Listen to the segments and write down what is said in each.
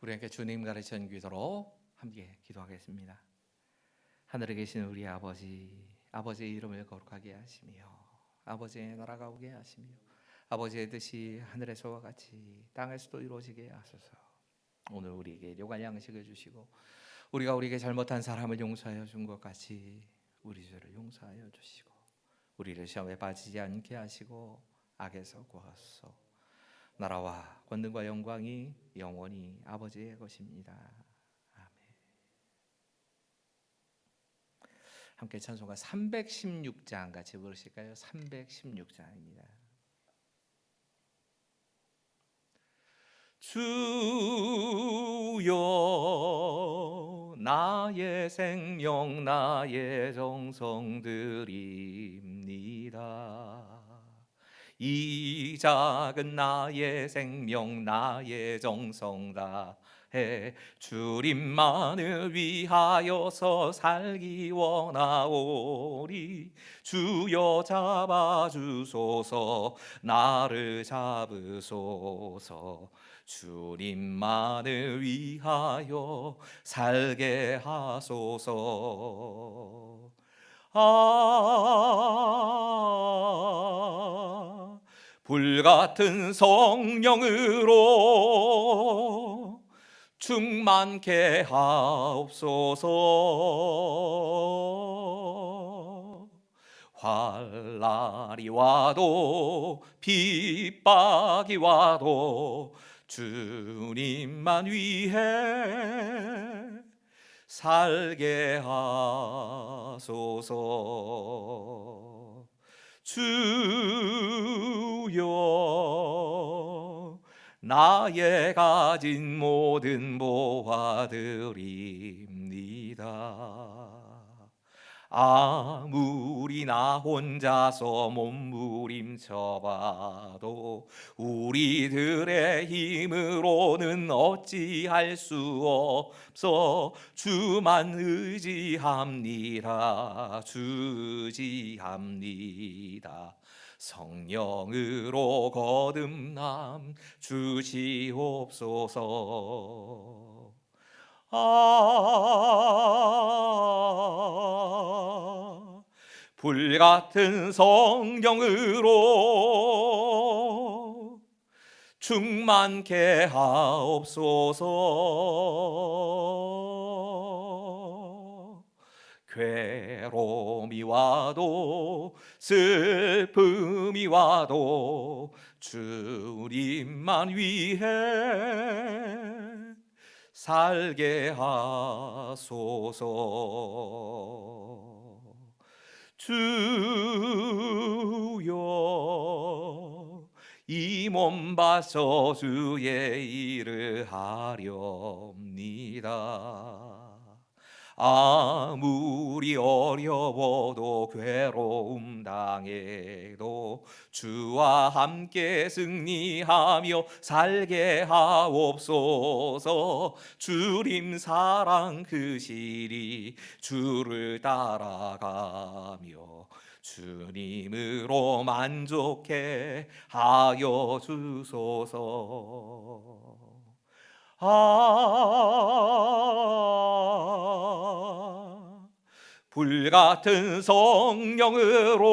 우리 함께 주님 가르치는 기도로 함께 기도하겠습니다. 하늘에 계신 우리 아버지, 아버지의 이름을 거룩하게 하시며 아버지의 나라가 오게 하시며 아버지의 뜻이 하늘에서와 같이 땅에서도 이루어지게 하소서. 오늘 우리에게 일용할 양식을 주시고 우리가 우리에게 잘못한 사람을 용서하여 준 것 같이 우리 죄를 용서하여 주시고 우리를 시험에 빠지지 않게 하시고 악에서 구하소서. 나라와 권능과 영광이 영원히 아버지의 것입니다. 아멘. 함께 찬송가 316장 같이 부르실까요? 316장입니다. 주여 나의 생명 나의 정성 드립니다. 이 작은 나의 생명 나의 정성 다해 주님만을 위하여서 살기 원하오리. 주여 잡아주소서 나를 잡으소서. 주님만을 위하여 살게 하소서. 불같은 성령으로 충만케 하옵소서. 환난이 와도 핍박이 와도 주님만 위해 살게 하소서. 주여 나의 가진 모든 모아드립니다. 아무리 나 혼자서 몸부림쳐봐도 우리들의 힘으로는 어찌할 수 없어. 주만 의지합니다. 주지합니다. 성령으로 거듭남 주시옵소서. 불같은 성령으로 충만케 하옵소서. 괴로움이 와도 슬픔이 와도 주님만 위해 살게 하소서. 주여 이 몸 바쳐 주의 일을 하렵니다. 아무리 어려워도 괴로움 당해도 주와 함께 승리하며 살게 하옵소서. 주님 사랑 크시리 주를 따라가며 주님으로 만족해 하여 주소서. 불같은 성령으로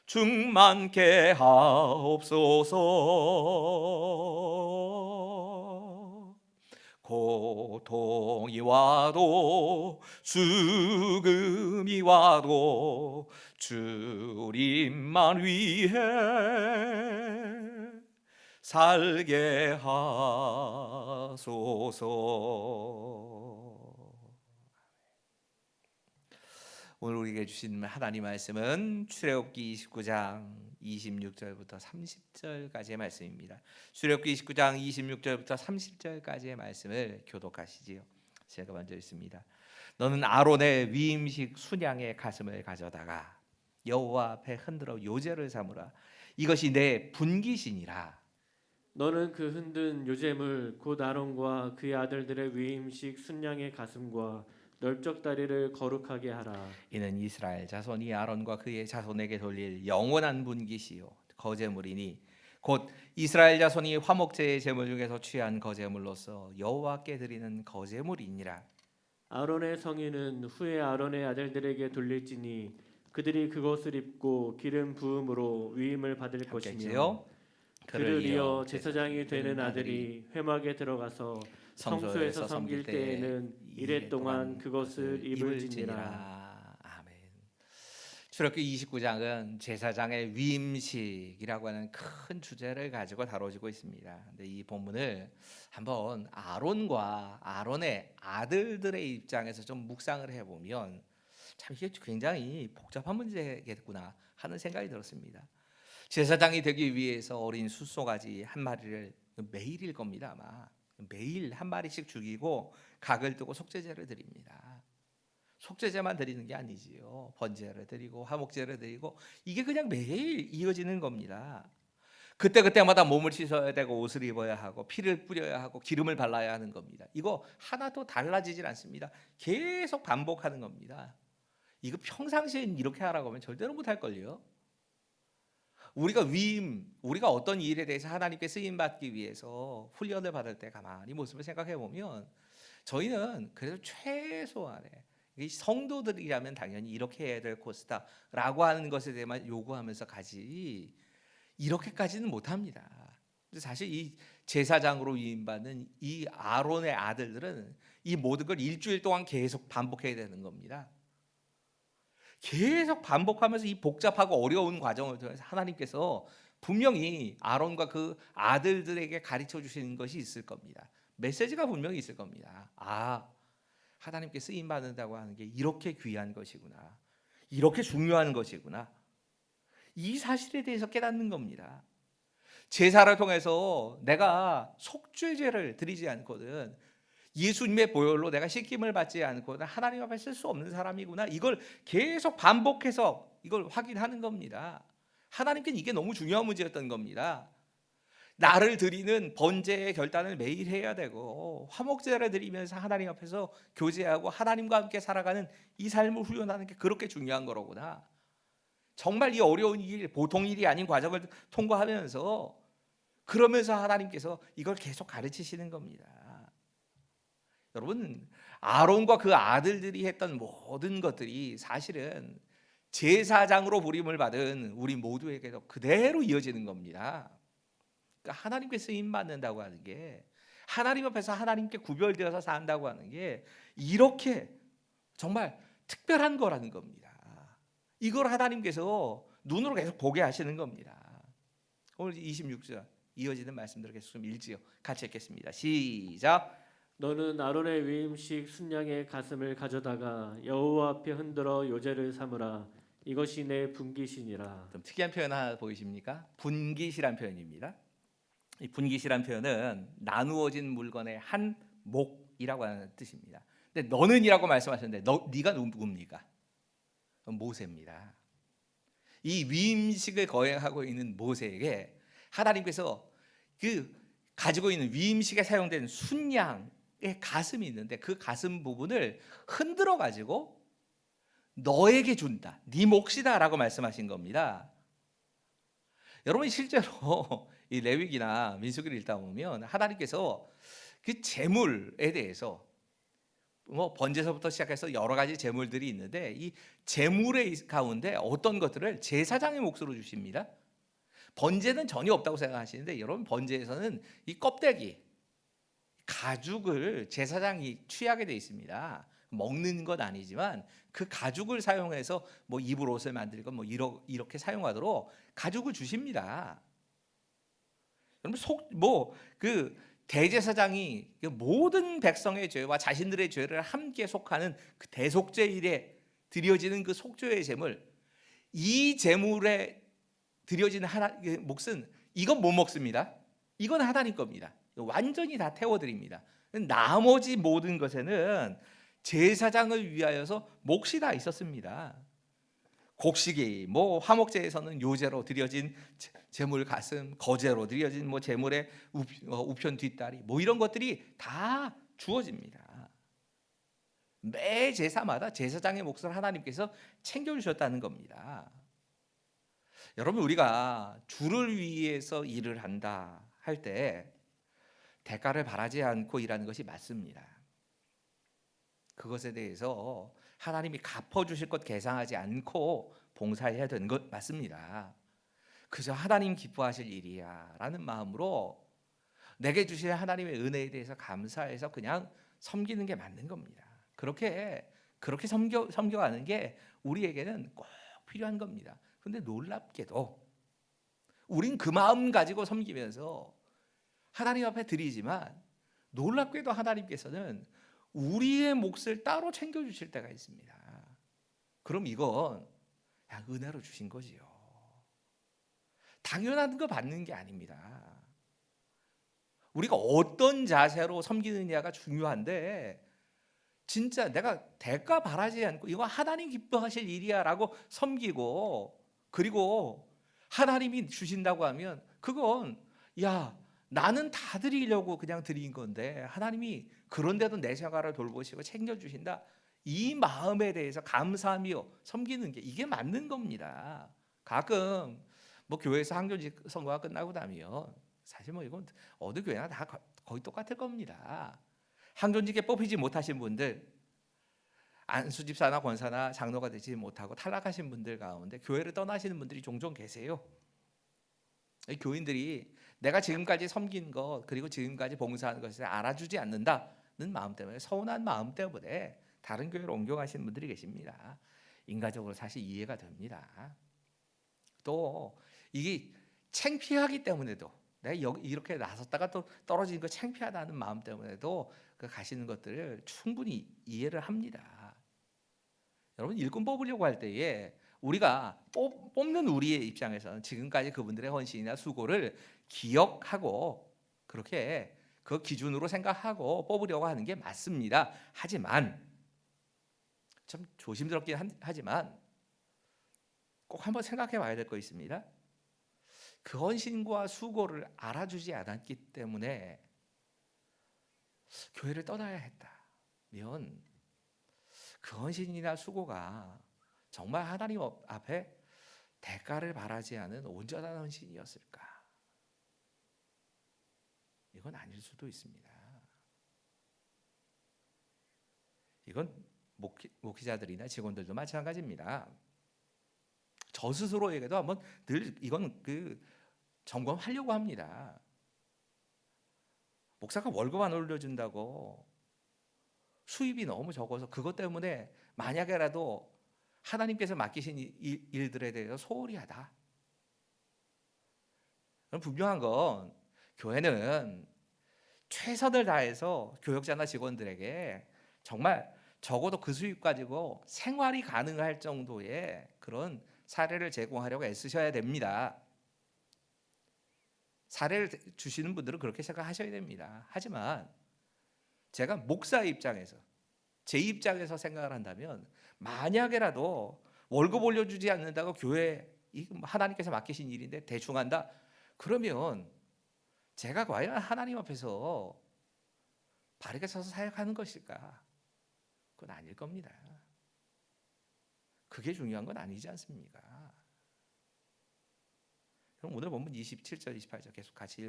충만케 하옵소서. 고통이 와도 죽음이 와도 주님만 위해 살게 하소서. 오늘 우리에게 주신 하나님 말씀은 출애굽기 29장 26절부터 30절까지의 말씀입니다. 출애굽기 29장 26절부터 30절까지의 말씀을 교독하시지요. 제가 먼저 읽습니다. 너는 아론의 위임식 순양의 가슴을 가져다가 여호와 앞에 흔들어 요제를 삼으라. 이것이 내 분깃이니라. 너는 그 흔든 요제물 곧 아론과 그의 아들들의 위임식 순양의 가슴과 널적 다리를 거룩하게 하라. 이는 이스라엘 자손이 아론과 그의 자손에게 돌릴 영원한 분깃이요 거제물이니 곧 이스라엘 자손이 화목제의 제물 중에서 취한 거제물로서 여호와께 드리는 거제물이니라. 아론의 성인은 후에 아론의 아들들에게 돌릴지니 그들이 그것을 입고 기름 부음으로 위임을 받을 함께 것이며 읽지요. 그를 이어 제사장이 되는 아들이 회막에 들어가서 성소에서 섬길 때에는 이레 동안 그것을 입을지니라. 아멘. 출애굽기 29장은 제사장의 위임식이라고 하는 큰 주제를 가지고 다뤄지고 있습니다. 근데 이 본문을 한번 아론과 아론의 아들들의 입장에서 좀 묵상을 해보면 참 이게 굉장히 복잡한 문제겠구나 하는 생각이 들었습니다. 제사장이 되기 위해서 어린 숫소가지 한 마리를 매일일 겁니다. 아마 매일 한 마리씩 죽이고 각을 뜨고 속죄제를 드립니다. 속죄제만 드리는 게 아니지요. 번제를 드리고 화목제를 드리고 이게 그냥 매일 이어지는 겁니다. 그때마다 몸을 씻어야 되고 옷을 입어야 하고 피를 뿌려야 하고 기름을 발라야 하는 겁니다. 이거 하나도 달라지질 않습니다. 계속 반복하는 겁니다. 이거 평상시엔 이렇게 하라고 하면 절대로 못할 걸요. 우리가 어떤 일에 대해서 하나님께 쓰임 받기 위해서 훈련을 받을 때 가만히 모습을 생각해 보면 저희는 그래도 최소한의 이 성도들이라면 당연히 이렇게 해야 될 코스다라고 하는 것에 대해만 요구하면서 가지 이렇게까지는 못합니다. 근데 사실 이 제사장으로 위임받는 이 아론의 아들들은 이 모든 걸 일주일 동안 계속 반복해야 되는 겁니다. 계속 반복하면서 이 복잡하고 어려운 과정을 통해서 하나님께서 분명히 아론과 그 아들들에게 가르쳐 주시는 것이 있을 겁니다. 메시지가 분명히 있을 겁니다. 하나님께 쓰임 받는다고 하는 게 이렇게 귀한 것이구나. 이렇게 중요한 것이구나. 이 사실에 대해서 깨닫는 겁니다. 제사를 통해서 내가 속죄제를 드리지 않거든 예수님의 보혈로 내가 씻김을 받지 않고는 하나님 앞에 쓸 수 없는 사람이구나. 이걸 계속 반복해서 이걸 확인하는 겁니다. 하나님께는 이게 너무 중요한 문제였던 겁니다. 나를 드리는 번제의 결단을 매일 해야 되고 화목제를 드리면서 하나님 앞에서 교제하고 하나님과 함께 살아가는 이 삶을 훈련하는 게 그렇게 중요한 거로구나. 정말 이 어려운 일, 보통 일이 아닌 과정을 통과하면서 그러면서 하나님께서 이걸 계속 가르치시는 겁니다. 여러분, 아론과 그 아들들이 했던 모든 것들이 사실은 제사장으로 부름을 받은 우리 모두에게도 그대로 이어지는 겁니다. 그러니까 하나님께 쓰임 받는다고 하는 게 하나님 앞에서 하나님께 구별되어서 산다고 하는 게 이렇게 정말 특별한 거라는 겁니다. 이걸 하나님께서 눈으로 계속 보게 하시는 겁니다. 오늘 26절 이어지는 말씀들을 계속 좀 읽지요. 같이 읽겠습니다. 시작. 너는 아론의 위임식 순양의 가슴을 가져다가 여호와 앞에 흔들어 요제를 삼으라. 이것이 내 분깃이니라. 좀 특이한 표현 하나 보이십니까? 분깃이란 표현입니다. 이 분깃이란 표현은 나누어진 물건의 한 몫이라고 하는 뜻입니다. 근데 너는이라고 말씀하셨는데 네가 누굽니까? 모세입니다. 이 위임식을 거행하고 있는 모세에게 하나님께서 그 가지고 있는 위임식에 사용된 순양의 가슴이 있는데 그 가슴 부분을 흔들어 가지고 너에게 준다. 네 몫이다라고 말씀하신 겁니다. 여러분 실제로 이 레위기나 민수기를 읽다 보면 하나님께서 그 제물에 대해서 뭐 번제서부터 시작해서 여러 가지 제물들이 있는데 이 제물의 가운데 어떤 것들을 제사장의 몫으로 주십니다. 번제는 전혀 없다고 생각하시는데 여러분 번제에서는 이 껍데기 가죽을 제사장이 취하게 돼 있습니다. 먹는 건 아니지만 그 가죽을 사용해서 뭐 입을 옷을 만들건 뭐 이렇게 사용하도록 가죽을 주십니다. 여러분 그 대제사장이 모든 백성의 죄와 자신들의 죄를 함께 속하는 그 대속죄일에 드려지는 그 속죄의 제물, 이 제물에 드려지는 몫은 이건 못 먹습니다. 이건 하나님 겁니다. 완전히 다 태워드립니다. 나머지 모든 것에는 제사장을 위하여서 몫이 다 있었습니다. 곡식이 뭐 화목제에서는 요제로 드려진 제물 가슴, 거제로 드려진 뭐 제물의 우편 뒷다리 뭐 이런 것들이 다 주어집니다. 매 제사마다 제사장의 몫을 하나님께서 챙겨주셨다는 겁니다. 여러분, 우리가 주를 위해서 일을 한다 할 때 대가를 바라지 않고 일하는 것이 맞습니다. 그것에 대해서 하나님이 갚아주실 것 계산하지 않고 봉사해야 되는 것 맞습니다. 그저 하나님 기뻐하실 일이야 라는 마음으로 내게 주실 하나님의 은혜에 대해서 감사해서 그냥 섬기는 게 맞는 겁니다. 그렇게 섬겨가는 게 우리에게는 꼭 필요한 겁니다. 근데 놀랍게도 우린 그 마음 가지고 섬기면서 하나님 앞에 드리지만, 놀랍게도 하나님께서는 우리의 몫을 따로 챙겨주실 때가 있습니다. 그럼 이건 그냥 은혜로 주신 거지요. 당연한 거 받는 게 아닙니다. 우리가 어떤 자세로 섬기느냐가 중요한데, 진짜 내가 대가 바라지 않고 이거 하나님 기뻐하실 일이야 라고 섬기고, 그리고 하나님이 주신다고 하면 그건 야 나는 다 드리려고 그냥 드린 건데 하나님이 그런데도 내 생활을 돌보시고 챙겨주신다, 이 마음에 대해서 감사하며 섬기는 게 이게 맞는 겁니다. 가끔 뭐 교회에서 항존직 선거가 끝나고 나면 사실 뭐 이건 어느 교회나 다 거의 똑같을 겁니다. 항존직에 뽑히지 못하신 분들, 안수집사나 권사나 장로가 되지 못하고 탈락하신 분들 가운데 교회를 떠나시는 분들이 종종 계세요. 교인들이 내가 지금까지 섬긴 것 그리고 지금까지 봉사하는 것을 알아주지 않는다는 마음 때문에, 서운한 마음 때문에 다른 교회로 옮겨가시는 분들이 계십니다. 인간적으로 사실 이해가 됩니다. 또 이게 창피하기 때문에도, 내가 이렇게 나섰다가 또 떨어지는 거 창피하다는 마음 때문에도 그 가시는 것들을 충분히 이해를 합니다. 여러분, 일꾼 뽑으려고 할 때에 우리가 뽑는 우리의 입장에서는 지금까지 그분들의 헌신이나 수고를 기억하고 그렇게 그 기준으로 생각하고 뽑으려고 하는 게 맞습니다. 하지만 참 조심스럽긴 하지만 꼭 한번 생각해 봐야 될 거 있습니다. 그 헌신과 수고를 알아주지 않았기 때문에 교회를 떠나야 했다면, 그 헌신이나 수고가 정말 하나님 앞에 대가를 바라지 않은 온전한 헌신이었을까? 이건 아닐 수도 있습니다. 이건 목회자들이나 직원들도 마찬가지입니다. 저 스스로에게도 한번 늘 이건 점검하려고 합니다. 목사가 월급 안 올려준다고 수입이 너무 적어서 그것 때문에 만약에라도 하나님께서 맡기신 일들에 대해서 소홀히 하다. 분명한 건 교회는 최선을 다해서 교역자나 직원들에게 정말 적어도 그 수입 가지고 생활이 가능할 정도의 그런 사례를 제공하려고 애쓰셔야 됩니다. 사례를 주시는 분들은 그렇게 생각하셔야 됩니다. 하지만 제가 목사의 입장에서, 제 입장에서 생각을 한다면, 만약에라도 월급 올려주지 않는다고 교회 하나님께서 맡기신 일인데 대충 한다, 그러면 제가 과연 하나님 앞에서 바르게 서서 사역하는 것일까? 그건 아닐 겁니다. 그게 중요한 건 아니지 않습니까? 그럼 오늘 본문 27절 28절 계속 같이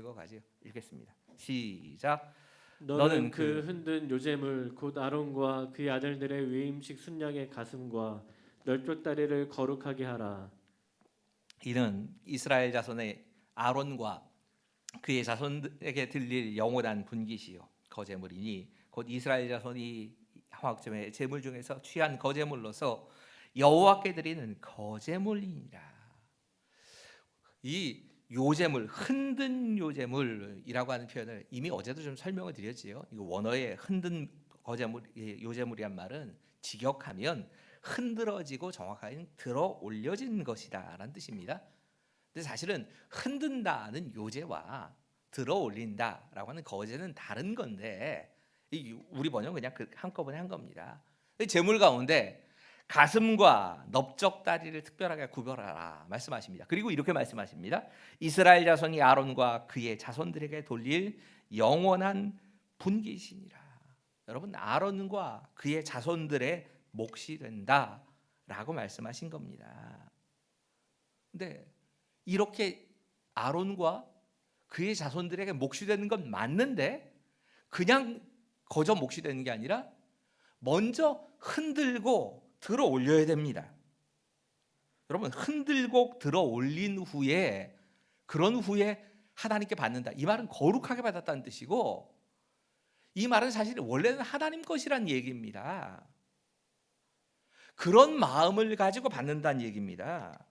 읽겠습니다. 시작. 너는 그 흔든 요제물 곧 아론과 그의 아들들의 위임식 순양의 가슴과 널쪽 다리를 거룩하게 하라. 이는 이스라엘 자손의 아론과 그의 자손에게 들릴 영원한 분깃이요 거제물이니 곧 이스라엘 자손이 화학점의 제물 중에서 취한 거제물로서 여호와께 드리는 거제물이니라. 이 요제물, 흔든 요제물이라고 하는 표현을 이미 어제도 좀 설명을 드렸지요. 이거 원어의 흔든 거제물, 요제물이란 말은 직역하면 흔들어지고 정확하게 들어 올려진 것이다라는 뜻입니다. 근데 사실은 흔든다는 요제와 들어 올린다라고 하는 거제는 다른 건데, 우리 번역은 그냥 한꺼번에 한 겁니다. 제물 가운데 가슴과 넓적 다리를 특별하게 구별하라 말씀하십니다. 그리고 이렇게 말씀하십니다. 이스라엘 자손이 아론과 그의 자손들에게 돌릴 영원한 분깃이니라. 여러분, 아론과 그의 자손들의 몫이 된다라고 말씀하신 겁니다. 근데 이렇게 아론과 그의 자손들에게 몫이 되는 건 맞는데 그냥 거저 몫이 되는 게 아니라 먼저 흔들고 들어 올려야 됩니다. 여러분, 흔들고 들어 올린 후에, 그런 후에 하나님께 받는다. 이 말은 거룩하게 받았다는 뜻이고, 이 말은 사실 원래는 하나님 것이란 얘기입니다. 그런 마음을 가지고 받는다는 얘기입니다.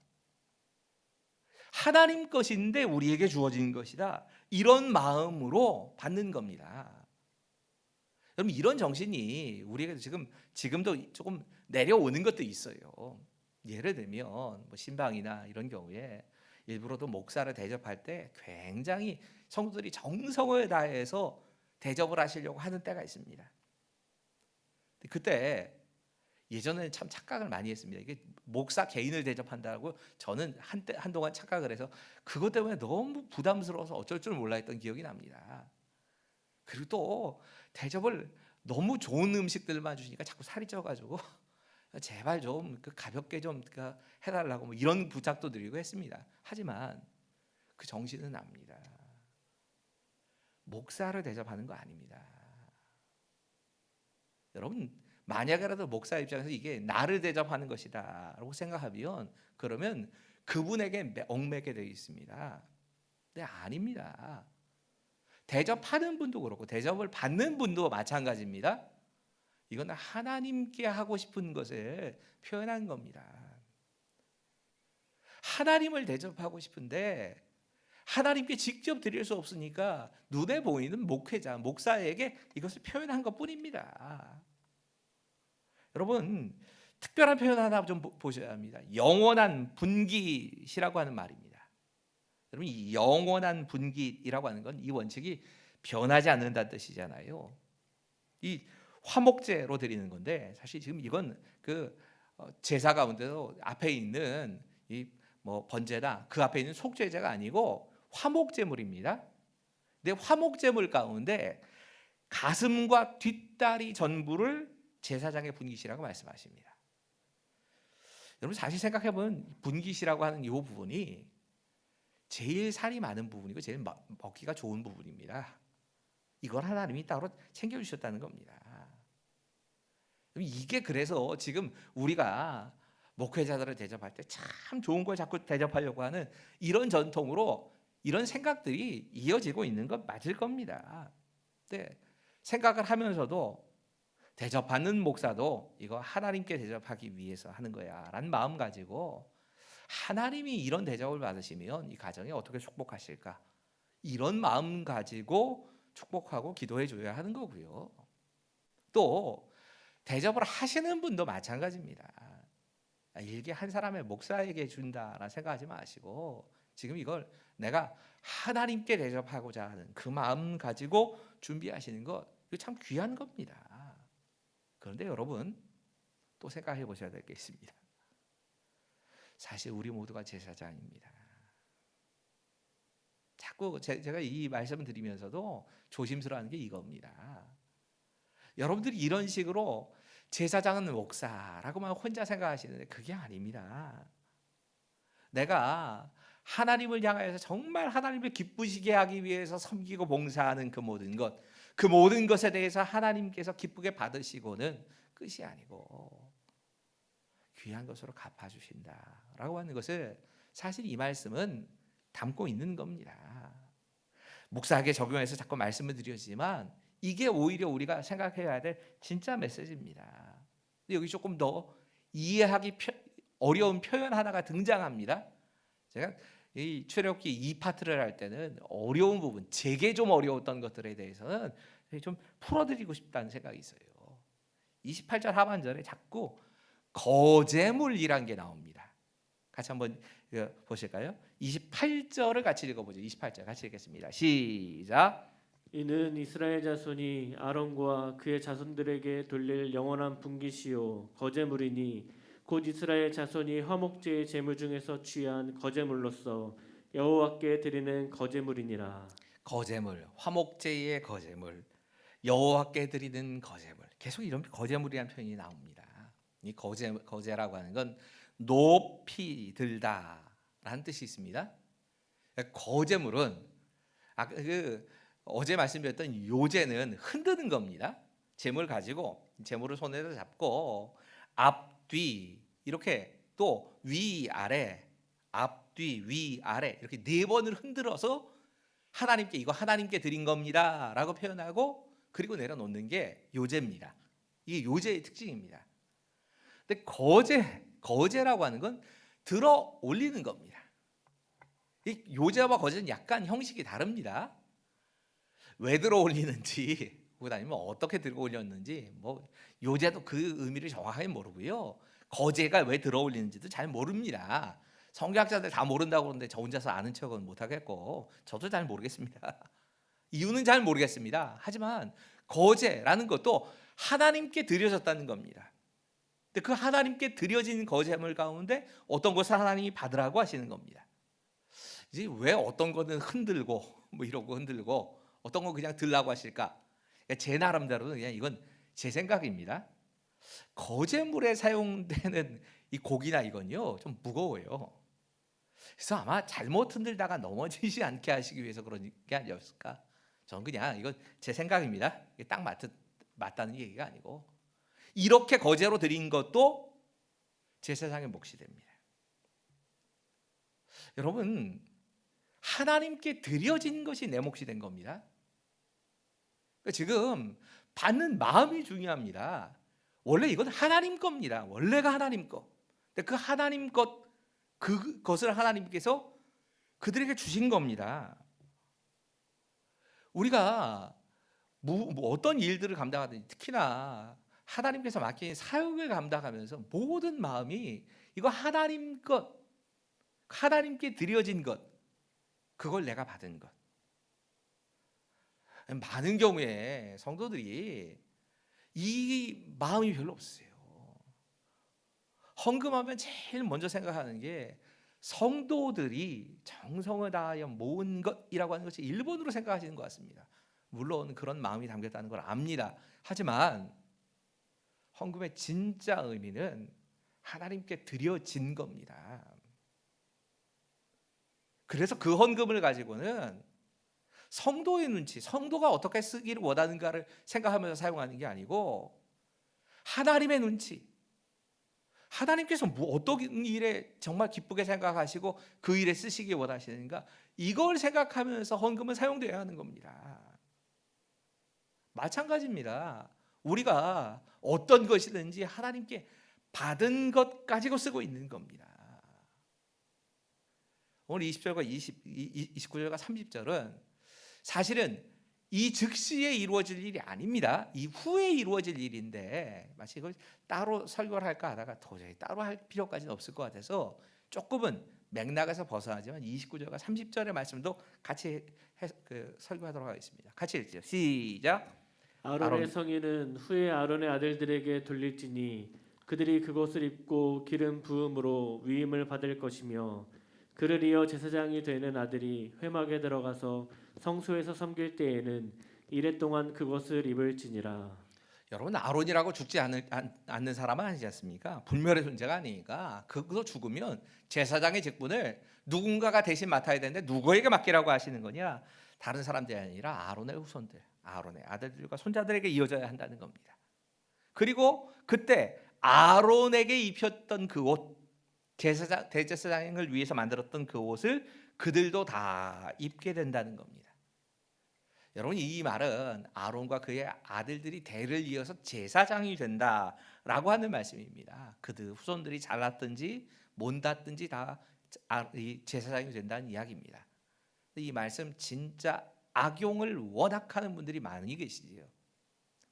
하나님 것인데 우리에게 주어진 것이다. 이런 마음으로 받는 겁니다. 여러분, 이런 정신이 우리에게 지금도 조금 내려오는 것도 있어요. 예를 들면 뭐 신방이나 이런 경우에 일부러도 목사를 대접할 때 굉장히 성도들이 정성을 다해서 대접을 하시려고 하는 때가 있습니다. 그때 예전에는 참 착각을 많이 했습니다. 이게 목사 개인을 대접한다고 저는 한동안 착각을 해서 그것 때문에 너무 부담스러워서 어쩔 줄 몰라 했던 기억이 납니다. 그리고 또 대접을 너무 좋은 음식들만 주시니까 자꾸 살이 쪄가지고 제발 좀 가볍게 좀 해달라고 뭐 이런 부탁도 드리고 했습니다. 하지만 그 정신은 압니다. 목사를 대접하는 거 아닙니다. 여러분, 만약에라도 목사 입장에서 이게 나를 대접하는 것이다라고 생각하면 그러면 그분에게 얽매게 되어 있습니다. 근데 아닙니다. 대접하는 분도 그렇고 대접을 받는 분도 마찬가지입니다. 이건 하나님께 하고 싶은 것을 표현한 겁니다. 하나님을 대접하고 싶은데 하나님께 직접 드릴 수 없으니까 눈에 보이는 목회자, 목사에게 이것을 표현한 것뿐입니다. 여러분, 특별한 표현 하나 좀 보셔야 합니다. 영원한 분깃이라고 하는 말입니다. 여러분, 이 영원한 분깃이라고 하는 건 이 원칙이 변하지 않는다는 뜻이잖아요. 이 화목제로 드리는 건데 사실 지금 이건 제사 가운데도 앞에 있는 이 뭐 번제나 그 앞에 있는 속죄제가 아니고 화목제물입니다. 근데 화목제물 가운데 가슴과 뒷다리 전부를 제사장의 분깃이라고 말씀하십니다. 여러분, 사실 생각해 보면 분깃이라고 하는 이 부분이 제일 살이 많은 부분이고 제일 먹기가 좋은 부분입니다. 이걸 하나님이 따로 챙겨주셨다는 겁니다. 이게 그래서 지금 우리가 목회자들을 대접할 때 참 좋은 걸 자꾸 대접하려고 하는 이런 전통으로 이런 생각들이 이어지고 있는 건 맞을 겁니다. 근데 생각을 하면서도 대접받는 목사도 이거 하나님께 대접하기 위해서 하는 거야 라는 마음 가지고 하나님이 이런 대접을 받으시면 이 가정이 어떻게 축복하실까, 이런 마음 가지고 축복하고 기도해 줘야 하는 거고요. 또 대접을 하시는 분도 마찬가지입니다. 일개 한 사람의 목사에게 준다라 생각하지 마시고 지금 이걸 내가 하나님께 대접하고자 하는 그 마음 가지고 준비하시는 것, 이거 참 귀한 겁니다. 그런데 여러분, 또 생각해 보셔야 될 게 있습니다. 사실 우리 모두가 제사장입니다. 자꾸 제가 이 말씀을 드리면서도 조심스러워하는 게 이겁니다. 여러분들이 이런 식으로 제사장은 목사라고만 혼자 생각하시는데 그게 아닙니다. 내가 하나님을 향하여서 정말 하나님을 기쁘시게 하기 위해서 섬기고 봉사하는 그 모든 것, 그 모든 것에 대해서 하나님께서 기쁘게 받으시고는 끝이 아니고 귀한 것으로 갚아주신다라고 하는 것을 사실 이 말씀은 담고 있는 겁니다. 묵사하게 적용해서 자꾸 말씀을 드리지만 이게 오히려 우리가 생각해야 될 진짜 메시지입니다. 근데 여기 조금 더 이해하기 어려운 표현 하나가 등장합니다. 제가 이 출애굽기 2파트를 할 때는 어려운 부분, 제게 좀 어려웠던 것들에 대해서는 좀 풀어드리고 싶다는 생각이 있어요. 28절 하반절에 자꾸 거제물이란 게 나옵니다. 같이 한번 보실까요? 28절을 같이 읽어보죠. 28절 같이 읽겠습니다. 시작. 이는 이스라엘 자손이 아론과 그의 자손들에게 돌릴 영원한 분깃이요 거제물이니 곧 이스라엘 자손이 화목제의 제물 중에서 취한 거제물로서 여호와께 드리는 거제물이니라. 거제물, 화목제의 거제물, 여호와께 드리는 거제물. 계속 이런 거제물이라는 표현이 나옵니다. 이 거제라고 하는 건 높이 들다라는 뜻이 있습니다. 거제물은 어제 말씀드렸던 요제는 흔드는 겁니다. 재물 가지고 재물을 손에서 잡고 앞뒤 이렇게 또 위아래 앞뒤 위아래 이렇게 네 번을 흔들어서 하나님께 이거 하나님께 드린 겁니다라고 표현하고 그리고 내려놓는 게 요제입니다. 이게 요제의 특징입니다. 근데 거제라고 하는 건 들어 올리는 겁니다. 이 요제와 거제는 약간 형식이 다릅니다. 왜 들어 올리는지 아니면 어떻게 들어 올렸는지 뭐 요제도 그 의미를 정확하게 모르고요. 거제가 왜 들어 올리는지도 잘 모릅니다. 성경학자들 다 모른다고 그러는데 저 혼자서 아는 척은 못 하겠고 저도 잘 모르겠습니다. 이유는 잘 모르겠습니다. 하지만 거제라는 것도 하나님께 드려졌다는 겁니다. 근데 그 하나님께 드려진 거제물 가운데 어떤 것을 하나님이 받으라고 하시는 겁니다. 이제 왜 어떤 거는 흔들고 뭐 이러고 흔들고 어떤 거 그냥 들라고 하실까? 제 나름대로는 그냥 이건 제 생각입니다. 거제물에 사용되는 이 고기나 이건요 좀 무거워요. 그래서 아마 잘못 흔들다가 넘어지지 않게 하시기 위해서 그런 게 아니었을까? 저는 그냥 이건 제 생각입니다. 이게 딱 맞다는 얘기가 아니고 이렇게 거제로 드린 것도 제사장의 몫이 됩니다. 여러분 하나님께 드려진 것이 내 몫이 된 겁니다. 그러니까 지금 받는 마음이 중요합니다. 원래 이건 하나님 겁니다. 원래가 하나님 것. 근데 그 하나님 그것을 하나님께서 그들에게 주신 겁니다. 우리가 어떤 일들을 감당하든지 특히나 하나님께서 맡긴 사역을 감당하면서 모든 마음이 이거 하나님 것, 하나님께 드려진 것, 그걸 내가 받은 것. 많은 경우에 성도들이 이 마음이 별로 없어요. 헌금하면 제일 먼저 생각하는 게 성도들이 정성을 다하여 모은 것이라고 하는 것이 일본으로 생각하시는 것 같습니다. 물론 그런 마음이 담겼다는 걸 압니다. 하지만 헌금의 진짜 의미는 하나님께 드려진 겁니다. 그래서 그 헌금을 가지고는 성도의 눈치, 성도가 어떻게 쓰기를 원하는가를 생각하면서 사용하는 게 아니고 하나님의 눈치, 하나님께서 어떤 일에 정말 기쁘게 생각하시고 그 일에 쓰시기 원하시는가 이걸 생각하면서 헌금은 사용되어야 하는 겁니다. 마찬가지입니다. 우리가 어떤 것이든지 하나님께 받은 것 가지고 쓰고 있는 겁니다. 오늘 20절과 29절과 30절은 사실은 이 즉시에 이루어질 일이 아닙니다. 이 후에 이루어질 일인데 마치 이걸 따로 설교를 할까 하다가 도저히 따로 할 필요까지는 없을 것 같아서 조금은 맥락에서 벗어나지만 29절과 30절의 말씀도 같이 설교하도록 하겠습니다. 같이 읽죠. 시작. 아론의 성인은 후에 아론의 아들들에게 돌릴지니 그들이 그것을 입고 기름 부음으로 위임을 받을 것이며 그를 이어 제사장이 되는 아들이 회막에 들어가서 성소에서 섬길 때에는 이레 동안 그것을 입을지니라. 여러분 아론이라고 죽지 않는 사람은 아니지 않습니까? 불멸의 존재가 아니니까 그거 죽으면 제사장의 직분을 누군가가 대신 맡아야 되는데 누구에게 맡기라고 하시는 거냐? 다른 사람들이 아니라 아론의 후손들, 아론의 아들들과 손자들에게 이어져야 한다는 겁니다. 그리고 그때 아론에게 입혔던 그 옷, 대제사장을 위해서 만들었던 그 옷을 그들도 다 입게 된다는 겁니다. 여러분 이 말은 아론과 그의 아들들이 대를 이어서 제사장이 된다라고 하는 말씀입니다. 그들 후손들이 잘났든지 못났든지 다 제사장이 된다는 이야기입니다. 이 말씀 진짜 악용을 워낙 하는 분들이 많이 계시지요.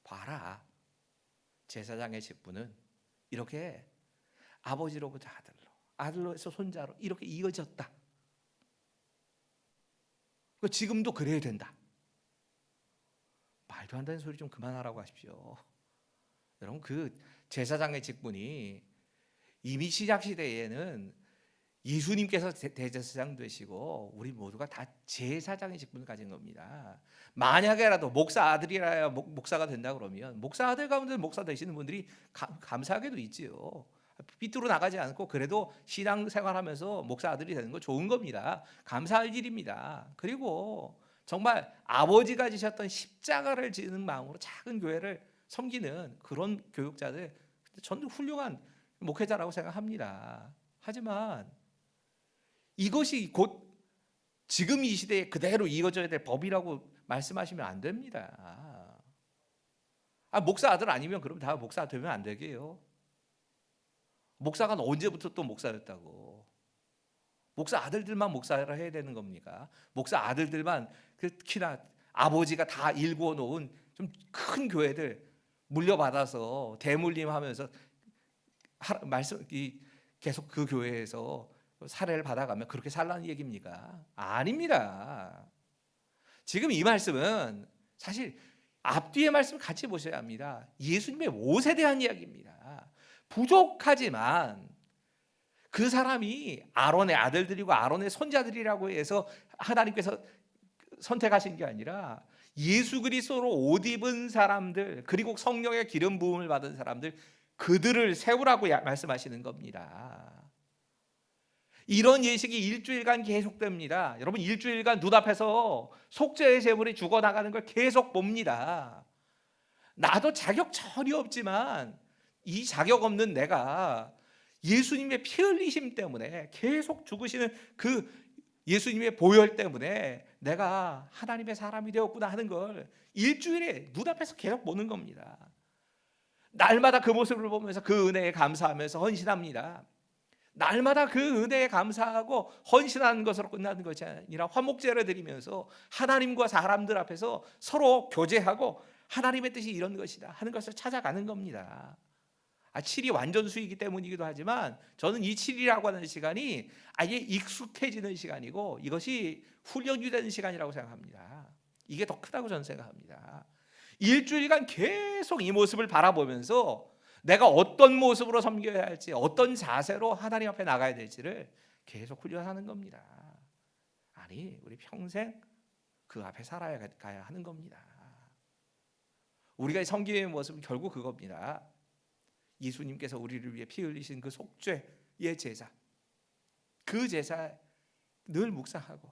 봐라, 제사장의 직분은 이렇게 아버지로부터 아들로에서 손자로 이렇게 이어졌다. 지금도 그래야 된다. 말도 안 되는 소리 좀 그만하라고 하십시오. 여러분 그 제사장의 직분이 이미 시작 시대에는 예수님께서 대제사장 되시고 우리 모두가 다 제사장의 직분을 가진 겁니다. 만약에라도 목사 아들이라야 목사가 된다 그러면 목사 아들 가운데 목사 되시는 분들이 감사하게도 있지요. 삐뚤어 나가지 않고 그래도 신앙생활하면서 목사 아들이 되는 거 좋은 겁니다. 감사할 일입니다. 그리고 정말 아버지가 지셨던 십자가를 지는 마음으로 작은 교회를 섬기는 그런 교육자들, 저는 훌륭한 목회자라고 생각합니다. 하지만 이것이 곧 지금 이 시대에 그대로 이어져야 될 법이라고 말씀하시면 안 됩니다. 목사 아들 아니면 그럼 다 목사 되면 안 되게요. 목사가 언제부터 또 목사였다고? 목사 아들들만 목사를 해야 되는 겁니까? 목사 아들들만, 특히나 아버지가 다 일구어 놓은 좀 큰 교회들 물려받아서 대물림하면서 계속 그 교회에서 사례를 받아가면 그렇게 살라는 얘기입니까? 아닙니다. 지금 이 말씀은 사실 앞뒤의 말씀을 같이 보셔야 합니다. 예수님의 옷에 대한 이야기입니다. 부족하지만 그 사람이 아론의 아들들이고 아론의 손자들이라고 해서 하나님께서 선택하신 게 아니라 예수 그리스도로 옷 입은 사람들, 그리고 성령의 기름 부음을 받은 사람들, 그들을 세우라고 말씀하시는 겁니다. 이런 예식이 일주일간 계속됩니다. 여러분, 일주일간 눈앞에서 속죄의 제물이 죽어나가는 걸 계속 봅니다. 나도 자격 전혀 없지만 이 자격 없는 내가 예수님의 피 흘리심 때문에 계속 죽으시는 그 예수님의 보혈 때문에 내가 하나님의 사람이 되었구나 하는 걸 일주일에 눈앞에서 계속 보는 겁니다. 날마다 그 모습을 보면서 그 은혜에 감사하면서 헌신합니다. 날마다 그 은혜에 감사하고 헌신하는 것으로 끝나는 것이 아니라 화목제를 드리면서 하나님과 사람들 앞에서 서로 교제하고 하나님의 뜻이 이런 것이다 하는 것을 찾아가는 겁니다. 7이 완전수이기 때문이기도 하지만 저는 이 7이라고 하는 시간이 아예 익숙해지는 시간이고 이것이 훈련이 되는 시간이라고 생각합니다. 이게 더 크다고 저는 생각합니다. 일주일간 계속 이 모습을 바라보면서 내가 어떤 모습으로 섬겨야 할지, 어떤 자세로 하나님 앞에 나가야 될지를 계속 훈련하는 겁니다. 아니, 우리 평생 그 앞에 살아야 가야 하는 겁니다. 우리가 섬기는 모습은 결국 그겁니다. 예수님께서 우리를 위해 피 흘리신 그 속죄의 제사, 그 제사 늘 묵상하고,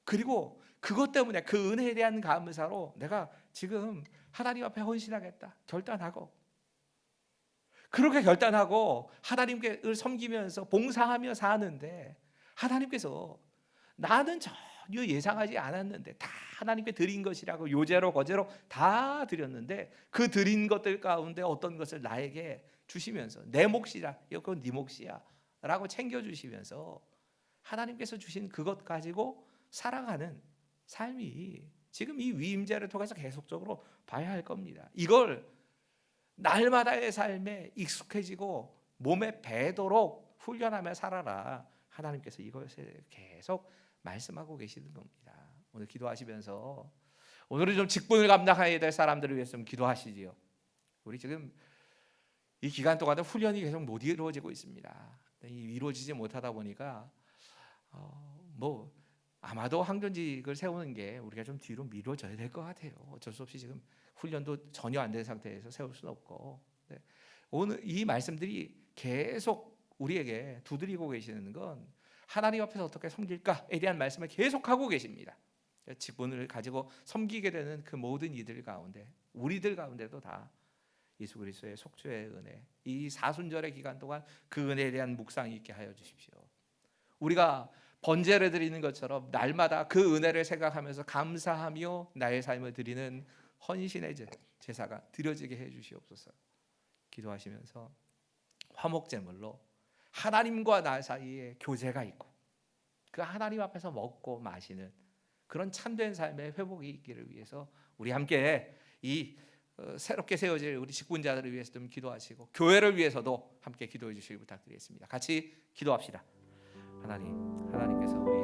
그리고 그것 때문에 그 은혜에 대한 감사로 내가 지금 하나님 앞에 헌신하겠다 결단하고, 그렇게 결단하고 하나님께 섬기면서 봉사하며 사는데 하나님께서 나는 전혀 예상하지 않았는데 다 하나님께 드린 것이라고 요제로 거제로 다 드렸는데 그 드린 것들 가운데 어떤 것을 나에게 주시면서 내 몫이라, 이건 네 몫이야 라고 챙겨주시면서 하나님께서 주신 그것 가지고 살아가는 삶이 지금 이 위임제를 통해서 계속적으로 봐야 할 겁니다. 이걸 날마다의 삶에 익숙해지고 몸에 배도록 훈련하며 살아라. 하나님께서 이것을 계속 말씀하고 계시는 겁니다. 오늘 기도하시면서 오늘은 좀 직분을 감당해야 될 사람들을 위해서 좀 기도하시지요. 우리 지금 이 기간 동안에 훈련이 계속 못 이루어지고 있습니다. 이루어지지 못하다 보니까 아마도 항전직을 세우는 게 우리가 좀 뒤로 미뤄져야 될 것 같아요. 어쩔 수 없이 지금 훈련도 전혀 안 된 상태에서 세울 수는 없고, 오늘 이 말씀들이 계속 우리에게 두드리고 계시는 건 하나님 앞에서 어떻게 섬길까에 대한 말씀을 계속하고 계십니다. 직분을 가지고 섬기게 되는 그 모든 이들 가운데, 우리들 가운데도 다 예수 그리스도의 속죄의 은혜, 이 사순절의 기간 동안 그 은혜에 대한 묵상이 있게 하여 주십시오. 우리가 번제를 드리는 것처럼 날마다 그 은혜를 생각하면서 감사하며 나의 삶을 드리는 헌신의 제사가 드려지게 해 주시옵소서. 기도하시면서 화목제물로 하나님과 나 사이에 교제가 있고 그 하나님 앞에서 먹고 마시는 그런 참된 삶의 회복이 있기를 위해서 우리 함께 이 새롭게 세워질 우리 직분자들을 위해서 좀 기도하시고 교회를 위해서도 함께 기도해 주시기 부탁드리겠습니다. 같이 기도합시다. 하나님께서 우리